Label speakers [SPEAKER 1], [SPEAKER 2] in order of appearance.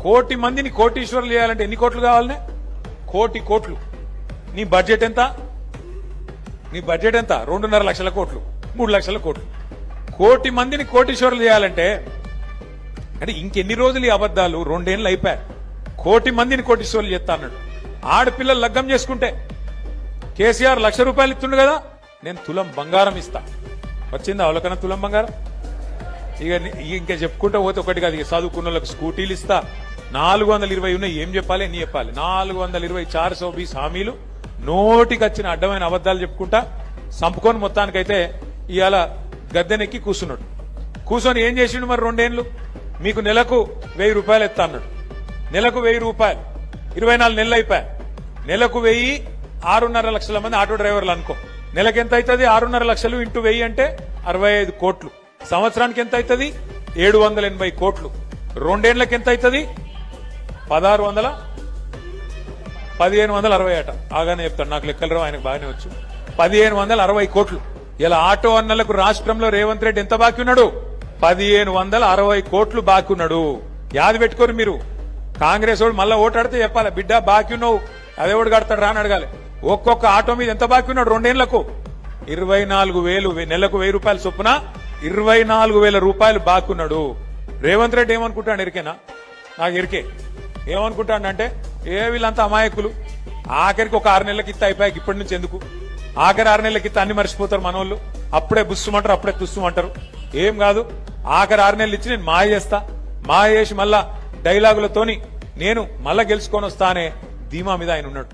[SPEAKER 1] కోటి మందిని కోటీశ్వరులు చేయాలంటే ఎన్ని కోట్లు కావాలనే? కోటి కోట్లు. నీ బడ్జెట్ ఎంత? నీ బడ్జెట్ ఎంత? 2.5 లక్షల కోట్లు, 3 లక్షల కోట్లు. కోటి మందిని కోటీశ్వరులు చేయాలంటే అంటే ఇంకెన్ని రోజులు ఈ అబద్దాలు? 2 ఏళ్ళు అయిపోయారు. కోటి మందిని కోటీశ్వరులు చేస్తా అన్నాడు. ఆడపిల్లలు లగ్గం చేసుకుంటే కేసీఆర్ ₹1,00,000 ఇస్తుండు కదా, నేను తులం బంగారం ఇస్తా. వచ్చిందా అవలకన్నా తులం బంగారం? ఇంకా చెప్పుకుంటా పోతే ఒకటి కాదు. ఇక చదువుకున్న వాళ్ళకి స్కూటీలు ఇస్తా. 420 ఉన్నాయి. ఏం చెప్పాలి? ఎన్ని చెప్పాలి? 420 420 హామీలు. నోటికి వచ్చిన అడ్డమైన అబద్దాలు చెప్పుకుంటా సంపుకొని మొత్తానికైతే ఇవాళ గద్దెనెక్కి కూర్చున్నాడు. కూర్చొని ఏం చేసిండు మరి? 2 ఏళ్లు మీకు నెలకు ₹1000 ఎత్తా అన్నాడు. నెలకు ₹1000, 24 నెలలు అయిపోయాయి. నెలకు 1000, 6.5 లక్షల మంది ఆటో డ్రైవర్లు అనుకో. నెలకు ఎంత అవుతుంది? 6.5 లక్షలు ఇంటూ 1000 అంటే 65 కోట్లు. సంవత్సరానికి ఎంత అవుతుంది? 780 కోట్లు. 2 ఏళ్లకి ఎంత అవుతుంది? 1560 అట. ఆగానే చెప్తాడు, నాకు లెక్కలు రావు, ఆయనకు బాగానే వచ్చు. 1560 కోట్లు. ఇలా ఆటో అన్నలకు రాష్ట్రంలో రేవంత్ రెడ్డి ఎంత బాకీ ఉన్నాడు? 1560 కోట్లు బాకీ ఉన్నాడు. యాది పెట్టుకోరు మీరు. కాంగ్రెస్ వాడు మళ్ళా ఓటాడితే చెప్పాలి, బిడ్డ బాకీ ఉన్నావు, అదేవాడు కడతాడు రా అని అడగాలి. ఒక్కొక్క ఆటో మీద ఎంత బాకీ ఉన్నాడు? 2 ఏళ్లకు 24,000. నెలకు ₹1000 చొప్పున 24,000 రూపాయలు బాకీ ఉన్నాడు. రేవంత్ రెడ్డి ఏమనుకుంటాడు ఎరికేనా? నాకు ఎరికే. ఏమనుకుంటాడంటే వీళ్ళంతా అమాయకులు, ఆఖరికి ఒక 6 నెలలకి ఇత్త అయిపోయాక ఇప్పటి నుంచి ఎందుకు, ఆఖరి 6 నెలలకి ఇత్త అన్ని మర్చిపోతారు మనోళ్ళు. అప్పుడే బుస్సుమంటారు, అప్పుడే తుస్సుమంటారు. ఏం కాదు, ఆఖరి 6 నెలలు ఇచ్చి నేను మాయ చేస్తా. మాయ చేసి మళ్ళా డైలాగులతోని నేను మళ్ళా గెలుచుకొని వస్తా అనే ధీమా మీద ఆయన ఉన్నాడు.